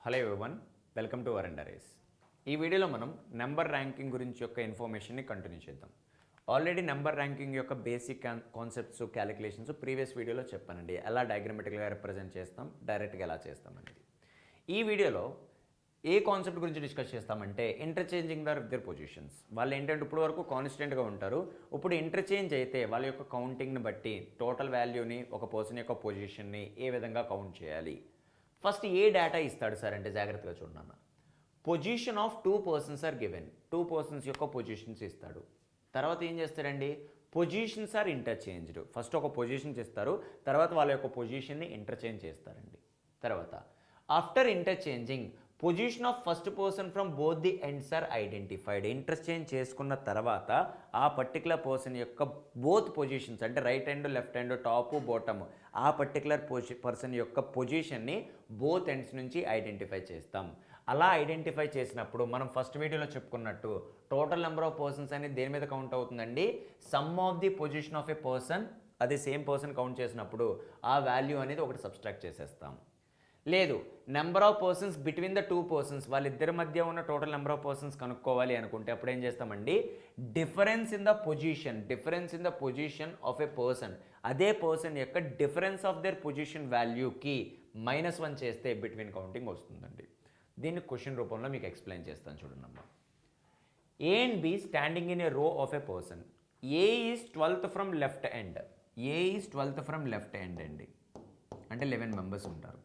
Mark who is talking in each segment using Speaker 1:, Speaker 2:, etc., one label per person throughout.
Speaker 1: Hello everyone, welcome to వరండా race. ఈ వీడియోలో మనం నెంబర్ ర్యాంకింగ్ గురించి యొక్క ఇన్ఫర్మేషన్ని కంటిన్యూ చేద్దాం. ఆల్రెడీ నెంబర్ ర్యాంకింగ్ యొక్క బేసిక్ కాన్సెప్ట్స్, క్యాలిక్యులేషన్స్ ప్రీవియస్ వీడియోలో చెప్పానండి. ఎలా డయాగ్రమెటిక్గా రిప్రజెంట్ చేస్తాం, డైరెక్ట్గా ఎలా చేస్తాం అనేది. ఈ వీడియోలో ఏ కాన్సెప్ట్ గురించి డిస్కస్ చేస్తామంటే ఇంటర్చేంజింగ్ దర్ పొజిషన్స్. వాళ్ళు ఏంటంటే ఇప్పుడు వరకు కాన్స్టెంట్గా ఉంటారు. ఇప్పుడు ఇంటర్చేంజ్ అయితే వాళ్ళ యొక్క కౌంటింగ్ని బట్టి టోటల్ వాల్యూని, ఒక పర్సన్ యొక్క పొజిషన్ని ఏ విధంగా కౌంట్ చేయాలి. ఫస్ట్ ఏ డేటా ఇస్తాడు సార్ అంటే జాగ్రత్తగా చూడన్న. Position of 2 persons are given. 2 persons యొక్క పొజిషన్స్ ఇస్తాడు. తర్వాత ఏం చేస్తాడండి, పొజిషన్స్ ఆర్ ఇంటర్చేంజ్డ్. ఫస్ట్ ఒక పొజిషన్స్ ఇస్తారు, తర్వాత వాళ్ళ యొక్క పొజిషన్ని ఇంటర్చేంజ్ చేస్తారండి. తర్వాత after interchanging position of first person from both the ends are identified. Interchange చేసుకున్న తర్వాత ఆ పర్టికులర్ పర్సన్ యొక్క బోత్ పొజిషన్స్ అంటే right hand, left hand, top, bottom, ఆ పర్టికులర్ పర్సన్ యొక్క పొజిషన్ని బోత్ ఎండ్స్ నుంచి ఐడెంటిఫై చేస్తాం. అలా ఐడెంటిఫై చేసినప్పుడు మనం ఫస్ట్ వీడియోలో చెప్పుకున్నట్టు టోటల్ నెంబర్ ఆఫ్ పర్సన్స్ అనేది దేని మీద కౌంట్ అవుతుందండి, some of the position of a person. అదే సేమ్ పర్సన్ కౌంట్ చేసినప్పుడు ఆ వాల్యూ అనేది ఒకటి సబ్స్ట్రాక్ట్ చేసేస్తాం. లేదు, number of persons between the 2 persons, వాళ్ళిద్దరి మధ్య ఉన్న టోటల్ నెంబర్ ఆఫ్ పర్సన్స్ కనుక్కోవాలి అనుకుంటే అప్పుడు ఏం చేస్తామండి, difference in the position of a person, అదే పర్సన్ యొక్క డిఫరెన్స్ ఆఫ్ దేర్ పొజిషన్ వాల్యూకి -1 చేస్తే బిట్వీన్ కౌంటింగ్ వస్తుందండి. దీన్ని క్వశ్చన్ రూపంలో మీకు ఎక్స్ప్లెయిన్ చేస్తాను చూడండి అమ్మా. A and B standing in a row of a person. A is 12th from left end. A is 12th from left end అండి, అంటే 11 members ఉంటారు.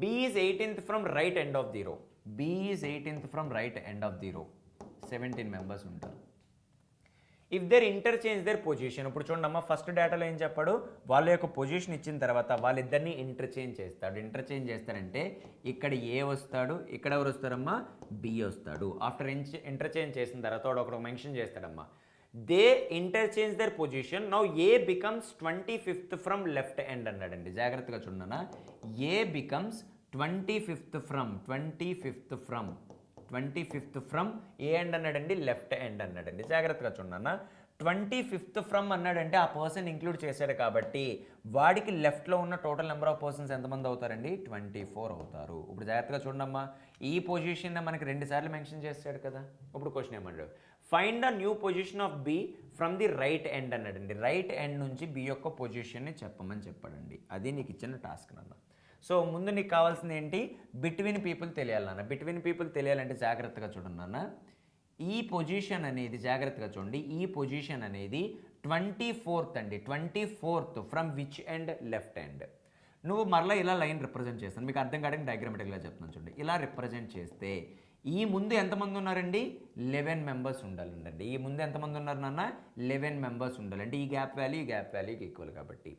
Speaker 1: B is 18th from right end of the row. B is 18th from right end of the row. 17 members ఉంటారు. If there interchange their position. ఇప్పుడు చూడండి అమ్మా, first డేటాలో ఏం చెప్పాడు, వాళ్ళ యొక్క పొజిషన్ ఇచ్చిన తర్వాత వాళ్ళిద్దరిని ఇంటర్చేంజ్ చేస్తాడు. ఇంటర్చేంజ్ చేస్తారంటే ఇక్కడ ఏ వస్తాడు, ఇక్కడ ఎవరు వస్తారమ్మా, బి వస్తాడు. ఆఫ్టర్ ఇంటర్చేంజ్ చేసిన తర్వాత వాడు ఒకటి మెన్షన్ చేస్తాడమ్మా, they interchange their position. Now A becomes 25th from left end అన్నాడండి. జాగ్రత్తగా చూడన్నా, A becomes 25th from a end అన్నాడండి, లెఫ్ట్ ఎండ్ అన్నాడండి. జాగ్రత్తగా చూడన్నా, 25th ఫ్రమ్ అన్నాడంటే ఆ పర్సన్ ఇంక్లూడ్ చేశాడు కాబట్టి వాడికి లెఫ్ట్లో ఉన్న టోటల్ నెంబర్ ఆఫ్ పర్సన్స్ ఎంతమంది అవుతారండి, 24 అవుతారు. ఇప్పుడు జాగ్రత్తగా చూడమ్మా, ఈ పొజిషన్ మనకి 2 సార్లు మెన్షన్ చేశాడు కదా. ఇప్పుడు క్వశ్చన్ ఏమన్నాడు, find the new position of B from the right end అన్నాడండి. రైట్ ఎండ్ నుంచి బి యొక్క పొజిషన్ని చెప్పమని చెప్పాడండి. అది నీకు ఇచ్చిన టాస్క్ నాన్న. సో ముందు నీకు కావాల్సింది ఏంటి, బిట్వీన్ పీపుల్ తెలియాలన్న. బిట్వీన్ పీపుల్ తెలియాలంటే జాగ్రత్తగా చూడండి అన్న, ఈ పొజిషన్ అనేది జాగ్రత్తగా చూడండి, ఈ పొజిషన్ అనేది 24th అండి. 24th from which end, left end. నువ్వు మరలా ఇలా లైన్ రిప్రజెంట్ చేస్తాను, మీకు అర్థం కావడానికి డయాగ్రమాటిక్గా చెప్తున్నాను చూడండి. ఇలా రిప్రజెంట్ చేస్తే ఈ ముందు ఎంతమంది ఉన్నారండి, 11 members ఉండాలండి. ఈ ముందు ఎంతమంది ఉన్నారు నాన్న, 11 members ఉండాలంటే ఈ గ్యాప్ వాల్యూకి ఈక్వల్ కాబట్టి.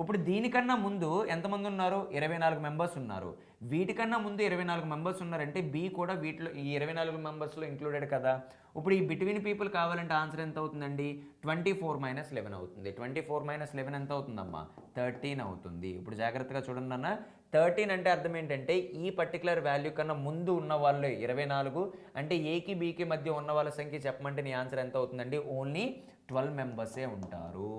Speaker 1: ఇప్పుడు దీనికన్నా ముందు ఎంతమంది ఉన్నారు, 24 members ఉన్నారు. వీటికన్నా ముందు 24 members ఉన్నారంటే బి కూడా వీటిలో ఈ 24 membersలో ఇంక్లూడెడ్ కదా. ఇప్పుడు ఈ బిట్వీన్ పీపుల్ కావాలంటే ఆన్సర్ ఎంత అవుతుందండి, 24 - 11 అవుతుంది. 24 - 11 ఎంత అవుతుందమ్మా, 13 అవుతుంది. ఇప్పుడు జాగ్రత్తగా చూడండి అన్న, 13 అంటే అర్థం ఏంటంటే ఈ పర్టికులర్ వాల్యూ కన్నా ముందు ఉన్న వాళ్ళు 24, అంటే ఏకి బీకి మధ్య ఉన్న వాళ్ళ సంఖ్య చెప్పమంటే నీ ఆన్సర్ ఎంత అవుతుందండి, ఓన్లీ 12 members ఉంటారు.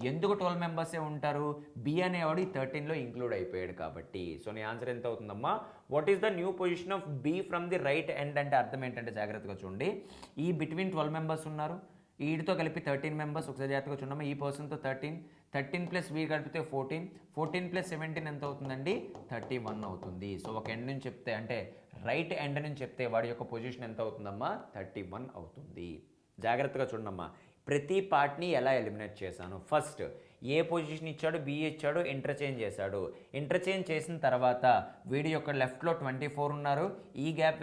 Speaker 1: ఎందుకు 12 members ఉంటారు, బి అనేవాడు ఈ 13లో ఇంక్లూడ్ అయిపోయాడు కాబట్టి. సో నీ ఆన్సర్ ఎంత అవుతుందమ్మా, what is the new position of B from the right end అంటే అర్థం ఏంటంటే జాగ్రత్తగా చూడండి, ఈ బిట్వీన్ 12 members ఉన్నారు, వీటితో కలిపి 13 members. ఒకసారి జాగ్రత్తగా చూడమ్మా, ఈ పర్సన్తో 13 ప్లస్ వీ కలిపితే 14 ప్లస్ 17 ఎంత అవుతుందండి, 31 అవుతుంది. సో ఒక ఎండ్ నుంచి చెప్తే అంటే రైట్ ఎండ్ నుంచి చెప్తే వాడి యొక్క పొజిషన్ ఎంత అవుతుందమ్మా, 31 అవుతుంది. జాగ్రత్తగా చూడమ్మా, ప్రతి పార్ట్ని ఎలా ఎలిమినేట్ చేశాను. ఫస్ట్ ఏ పొజిషన్ ఇచ్చాడు, బి ఇచ్చాడు, ఇంటర్చేంజ్ చేశాడు. ఇంటర్చేంజ్ చేసిన తర్వాత వీడి యొక్క లెఫ్ట్లో 24 ఉన్నారు, ఈ గ్యాప్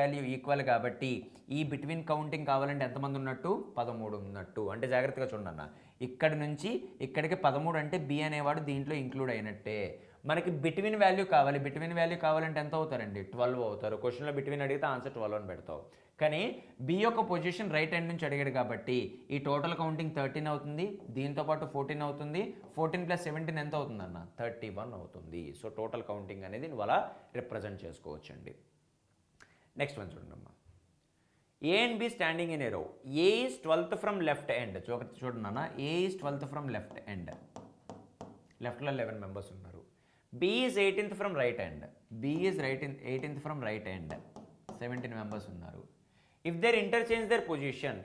Speaker 1: వాల్యూ ఈక్వల్ కాబట్టి ఈ బిట్వీన్ కౌంటింగ్ కావాలంటే ఎంతమంది ఉన్నట్టు, 13 ఉన్నట్టు. అంటే జాగ్రత్తగా చూడన్న, ఇక్కడి నుంచి ఇక్కడికి 13 అంటే బి అనేవాడు దీంట్లో ఇంక్లూడ్ అయినట్టే. మనకి బిట్వీన్ వాల్యూ కావాలంటే ఎంత అవుతారండి, 12 అవుతారు. క్వశ్చన్లో బిట్వీన్ అడిగితే ఆన్సర్ 12 అని పెడతావు. కానీ బి యొక్క పొజిషన్ రైట్ హ్యాండ్ నుంచి అడిగాడు కాబట్టి ఈ టోటల్ కౌంటింగ్ 13 అవుతుంది, దీంతో పాటు 14 అవుతుంది. 14 + 17 ఎంత అవుతుందన్న, 31 అవుతుంది. సో టోటల్ కౌంటింగ్ అనేది నువ్వు అలా రిప్రజెంట్ చేసుకోవచ్చండి. నెక్స్ట్ వన్ చూడండి అమ్మా, A and B standing in a row. A is 12th from left end. చూడండి అన్న, A is 12th from left end. లెఫ్ట్లో 11 members ఉన్నారు. B is 18th from right hand, B is 18th from right hand, 17 members ఉన్నారు. If there interchange their position,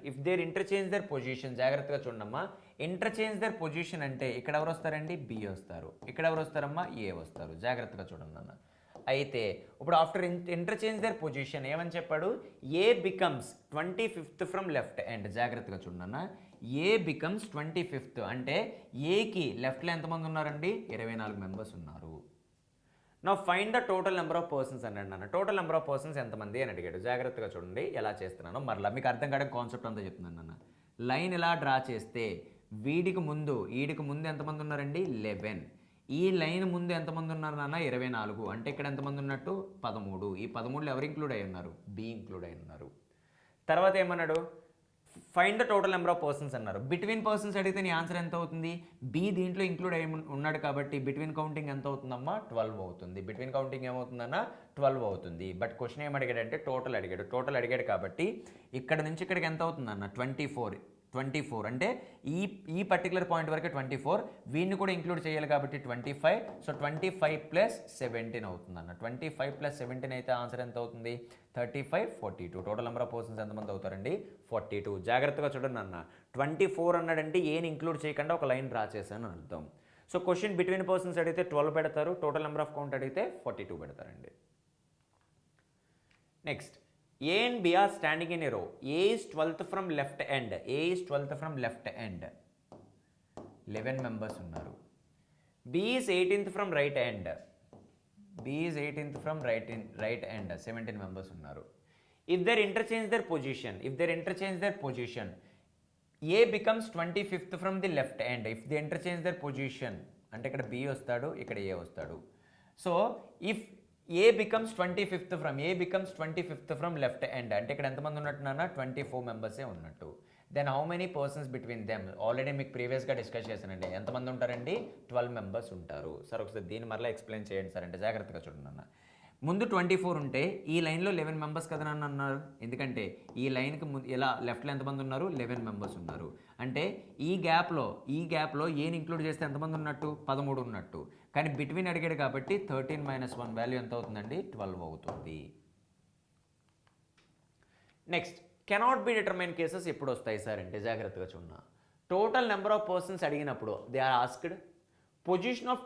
Speaker 1: జాగ్రత్తగా చూడమ్మా. Interchange their position అంటే ఇక్కడ ఎవరు వస్తారండి? బి వస్తారు. ఇక్కడ ఎవరు వస్తారమ్మా? ఏ వస్తారు. జాగ్రత్తగా చూడండి అన్న. అయితే ఇప్పుడు ఆఫ్టర్ ఇంటర్చేంజ్ దర్ పొజిషన్ ఏమని చెప్పాడు? A becomes 25th from left hand. జాగ్రత్తగా చూడన్న. ఏ బికమ్స్ 25th అంటే ఏకి లెఫ్ట్లో ఎంతమంది ఉన్నారండి? 24 మెంబర్స్ ఉన్నారు. నా find the total number of persons అన్నాడు నాన్న. టోటల్ నెంబర్ ఆఫ్ పర్సన్స్ ఎంతమంది అని అడిగాడు. జాగ్రత్తగా చూడండి ఎలా చేస్తున్నానో. మరలా మీకు అర్థం కావడం కాన్సెప్ట్ అంతా చెప్తున్నాను నాన్న. లైన్ ఇలా డ్రా చేస్తే వీడికి ముందు ఎంతమంది ఉన్నారండి? 11. ఈ లైన్ ముందు ఎంతమంది ఉన్నారు నాన్న? 24. అంటే ఇక్కడ ఎంతమంది ఉన్నట్టు? 13. ఈ 13లో ఎవరు ఇంక్లూడ్ అయి ఉన్నారు? బి ఇంక్లూడ్ అయి ఉన్నారు. తర్వాత ఏమన్నాడు? Find the total number of persons అన్నారు. బిట్వీన్ పర్సన్స్ అడిగితే నీ ఆన్సర్ ఎంత అవుతుంది? బి దీంట్లో ఇంక్లూడ్ అయి ఉన్నాడు కాబట్టి బిట్వీన్ కౌంటింగ్ ఎంత అవుతుందమ్మా? 12 అవుతుంది. Between counting ఏమవుతుందన్నా? 12 అవుతుంది. బట్ క్వశ్చన్ ఏం అడిగాడంటే టోటల్ అడిగాడు. టోటల్ అడిగాడు కాబట్టి ఇక్కడ నుంచి ఇక్కడికి ఎంత అవుతుందన్న? 24 అంటే ఈ పర్టికులర్ పాయింట్ వరకు 24. వీడిని కూడా ఇంక్లూడ్ చేయాలి కాబట్టి 25. సో 25 ప్లస్ 17 అవుతుంది అన్న. 25 ప్లస్ 17 అయితే ఆన్సర్ ఎంత అవుతుంది? 35, 42. టోటల్ నెంబర్ ఆఫ్ పర్సన్స్ ఎంతమంది అవుతారండి? 42. జాగ్రత్తగా చూడండి అన్న. 24 అన్నాడంటే ఏని ఇంక్లూడ్ చేయకుండా ఒక లైన్ డ్రా చేశాను అని అర్థం. సో క్వశ్చన్ బిట్వీన్ పర్సన్స్ అడిగితే 12 పెడతారు. టోటల్ నెంబర్ ఆఫ్ కౌంట్ అడిగితే 42 పెడతారండి. Next, A and B are standing in a row. A is 12th from left end. 11 members ఉన్నారు. B is 18th from right end. 17 members ఉన్నారు. If they interchange their position, A becomes 25th from the left end. If they interchange their position, అంటే ఇక్కడ B వస్తాడు, ఇక్కడ A వస్తాడు. So if A becomes 25th from left end అంటే ఇక్కడ ఎంతమంది ఉన్నట్టు నాన్న? 24 మెంబర్సే ఉన్నట్టు. Then how many persons between them? Already మీకు ప్రీవియస్గా డిస్కస్ చేశానండి. ఎంతమంది ఉంటారండి? 12 మెంబర్స్ ఉంటారు. సార్ ఒకసారి దీన్ని మరలా ఎక్స్ప్లెయిన్ చేయండి సార్ అంటే జాగ్రత్తగా చూడండి అన్న. ముందు 24 ఉంటే ఈ లైన్లో 11 మెంబర్స్ కదా నన్ను అన్నారు. ఎందుకంటే ఈ లైన్కి ఇలా లెఫ్ట్లో ఎంతమంది ఉన్నారు? 11 మెంబర్స్ ఉన్నారు. అంటే ఈ గ్యాప్లో ఏని ఇంక్లూడ్ చేస్తే ఎంతమంది ఉన్నట్టు? 13 ఉన్నట్టు. కానీ బిట్వీన్ అడిగాడు కాబట్టి 13 - 1 వాల్యూ ఎంత అవుతుందండి? 12 అవుతుంది. Next, cannot be determine cases ఎప్పుడు వస్తాయి సార్ అంటే జాగ్రత్తగా చూడన్నా. టోటల్ నెంబర్ ఆఫ్ పర్సన్స్ అడిగినప్పుడు they are asked position of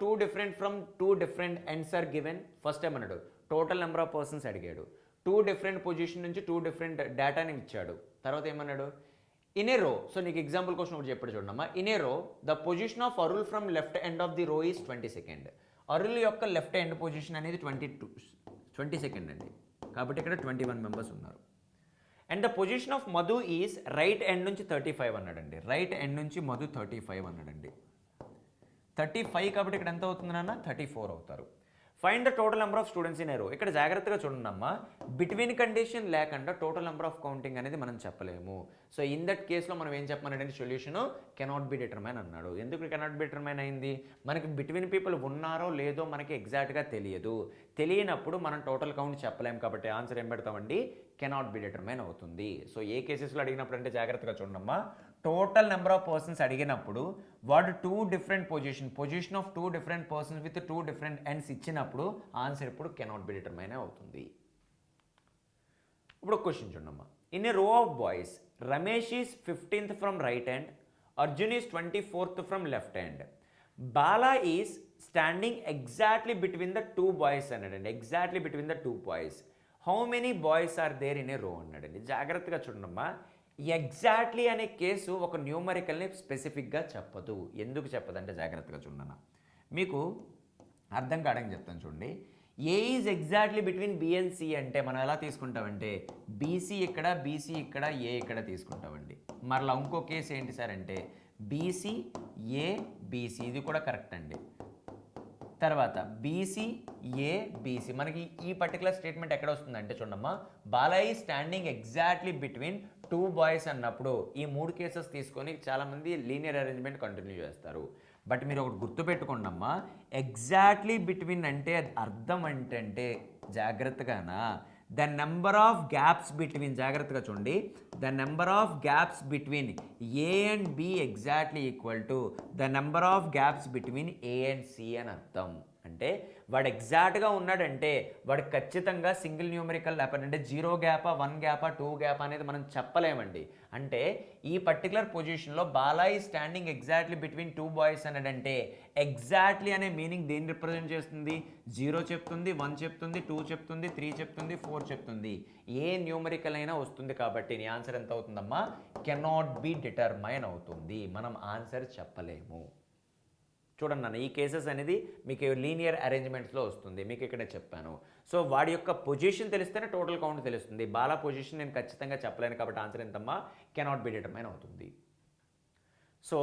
Speaker 1: two different ends are given. First time అన్నాడు టోటల్ నెంబర్ ఆఫ్ పర్సన్స్ అడిగాడు. 2 డిఫరెంట్ పొజిషన్ నుంచి 2 డిఫరెంట్ డేటాని ఇచ్చాడు. తర్వాత ఏమన్నాడు? ఇన్ ఏ రో. సో నీకు ఎగ్జాంపుల్ క్వశ్చన్ ఒకటి చెప్పాడు చూడమ్మా. ఇన్ ఏ రో the position of Arul from left end of the రో ఈస్ 22nd. అరుల్ యొక్క లెఫ్ట్ ఎండ్ పొజిషన్ అనేది 22nd అండి. కాబట్టి ఇక్కడ 21 మెంబర్స్ ఉన్నారు. And the position of Madhu is right end నుంచి 35 అన్నాడండి. రైట్ ఎండ్ నుంచి మధు 35 అన్నాడండి. 35 కాబట్టి ఇక్కడ ఎంత అవుతుంది నాన్న? 34 అవుతారు. Find the total number of students in a రో. ఇక్కడ జాగ్రత్తగా చూడండి అమ్మా. బిట్వీన్ కండిషన్ లేకుండా టోటల్ నెంబర్ ఆఫ్ కౌంటింగ్ అనేది మనం చెప్పలేము. సో ఇన్ దట్ కేసులో మనం ఏం చెప్పమన్నాడంటే సొల్యూషన్ కెనాట్ బి డిటర్మైన్ అన్నాడు. ఎందుకు కెనాట్ బి డిటర్మైన్ అయింది? మనకి బిట్వీన్ పీపుల్ ఉన్నారో లేదో మనకి ఎగ్జాక్ట్గా తెలియదు. తెలియనప్పుడు మనం టోటల్ కౌంట్ చెప్పలేము కాబట్టి ఆన్సర్ ఏం పెడతామండి? కెనాట్ బి డిటర్మైన్ అవుతుంది. సో ఏ కేసెస్లో అడిగినప్పుడు అంటే జాగ్రత్తగా చూడమ్మా. టోటల్ నెంబర్ ఆఫ్ పర్సన్స్ అడిగినప్పుడు వాడు 2 different position of 2 different persons with 2 different ends ఇచ్చినప్పుడు ఆన్సర్ ఇప్పుడు కెనాట్ బి డిటర్మైన్ అవుతుంది. ఇప్పుడు క్వశ్చన్ చూడమ్మా. In a row of boys Ramesh is 15th from right hand, Arjun is 24th from left hand, Bala is standing exactly between the 2 boys అన్నాడండి. Exactly between the 2 boys. How many boys are there in a row అన్నాడండి. జాగ్రత్తగా చూడమ్మా. Exactly అనే case ఒక న్యూమరికల్ని స్పెసిఫిక్గా చెప్పదు. ఎందుకు చెప్పదంటే జాగ్రత్తగా చూడన్నా. మీకు అర్థం కావడానికి చెప్తాను చూడండి. A is exactly between B and C అంటే మనం ఎలా తీసుకుంటామంటే బీసీ ఇక్కడ, బీసీ ఇక్కడ, ఏ ఇక్కడ తీసుకుంటామండి. మరలా ఇంకో కేసు ఏంటి సార్ అంటే బీసీ ఏ బీసీ, ఇది కూడా కరెక్ట్ అండి. తర్వాత బీసీ ఏ బీసీ. మనకి ఈ పర్టికులర్ స్టేట్మెంట్ ఎక్కడ వస్తుందంటే చూడమ్మా. Balayya standing exactly between 2 boys అన్నప్పుడు ఈ 3 కేసెస్ తీసుకొని చాలామంది లీనియర్ అరేంజ్మెంట్ కంటిన్యూ చేస్తారు. బట్ మీరు ఒకటి గుర్తుపెట్టుకోండమ్మా. ఎగ్జాక్ట్లీ బిట్వీన్ అంటే అర్థం అంటే జాగ్రత్తగానా the number of gaps between, జాగ్రత్తగా చూడండి, the number of gaps between A and B exactly equal to the number of gaps between A and C అని అర్థం. అంటే వాడు ఎగ్జాక్ట్గా ఉన్నాడంటే వాడు ఖచ్చితంగా సింగిల్ న్యూమరికల్ అంటే 0 గ్యాపా 1 గ్యాపా 2 గ్యాపా అనేది మనం చెప్పలేమండి. అంటే ఈ పర్టికులర్ పొజిషన్లో బాలా ఈ స్టాండింగ్ ఎగ్జాక్ట్లీ బిట్వీన్ 2 బాయ్స్ అన్నాడంటే ఎగ్జాక్ట్లీ అనే మీనింగ్ దేన్ని రిప్రజెంట్ చేస్తుంది? 0 చెప్తుంది, 1 చెప్తుంది, 2 చెప్తుంది, 3 చెప్తుంది, 4 చెప్తుంది. ఏ న్యూమరికల్ అయినా వస్తుంది కాబట్టి నీ ఆన్సర్ ఎంత అవుతుందమ్మా? కెనాట్ బి డిటర్మైన్ అవుతుంది. మనం ఆన్సర్ చెప్పలేము. చూడండి అన్న, ఈ కేసెస్ అనేది మీకు లీనియర్ అరేంజ్మెంట్స్లో వస్తుంది. మీకు ఇక్కడ చెప్పాను. సో వాడి యొక్క పొజిషన్ తెలిస్తేనే టోటల్ కౌంట్ తెలుస్తుంది. బాలా పొజిషన్ నేను ఖచ్చితంగా చెప్పలేను కాబట్టి ఆన్సర్ ఎంతమ్మా? కెనాట్ బి డిటర్మైన్ అవుతుంది. సో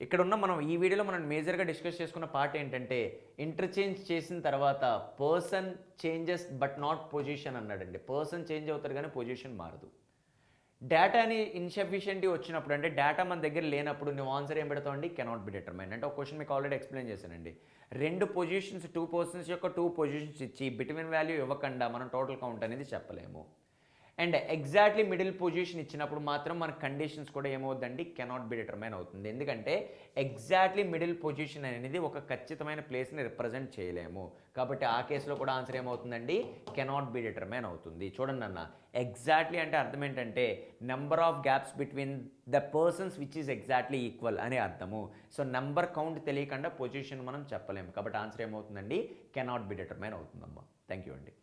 Speaker 1: ఇక్కడ ఉన్న మనం ఈ వీడియోలో మనం మేజర్గా డిస్కస్ చేసుకున్న పార్ట్ ఏంటంటే ఇంటర్చేంజ్ చేసిన తర్వాత person changes but not position అన్నాడండి. పర్సన్ చేంజ్ అవుతారు కానీ పొజిషన్ మారదు. డేటాని ఇన్సఫిషియెంట్ వచ్చినప్పుడు అంటే డేటా మన దగ్గర లేనప్పుడు నువ్వు ఆన్సర్ ఏం పెడతావు అండి? Cannot be determine. అంటే ఒక క్వశ్చన్ మీకు ఆల్రెడీ ఎక్స్ప్లెయిన్ చేశానండి. 2 పొజిషన్స్ 2 పర్సన్స్ యొక్క 2 పొజిషన్స్ ఇచ్చి బిట్వీన్ వాల్యూ ఇవ్వకుండా మనం టోటల్ కౌంట్ అనేది చెప్పలేము. అండ్ ఎగ్జాక్ట్లీ మిడిల్ పొజిషన్ ఇచ్చినప్పుడు మాత్రం మన కండిషన్స్ కూడా ఏమవుతుందండి? కెనాట్ బి డిటర్మైన్ అవుతుంది. ఎందుకంటే ఎగ్జాక్ట్లీ మిడిల్ పొజిషన్ అనేది ఒక ఖచ్చితమైన ప్లేస్ని రిప్రజెంట్ చేయలేము కాబట్టి ఆ కేసులో కూడా ఆన్సర్ ఏమవుతుందండి? కెనాట్ బి డిటర్మైన్ అవుతుంది. చూడండి అన్న, ఎగ్జాక్ట్లీ అంటే అర్థం ఏంటంటే number of gaps between the persons which is exactly equal అనే అర్థము. సో నెంబర్ కౌంట్ తెలియకుండా పొజిషన్ మనం చెప్పలేము కాబట్టి ఆన్సర్ ఏమవుతుందండి? కెనాట్ బి డిటర్మైన్ అవుతుందమ్మా. థ్యాంక్ యూ అండి.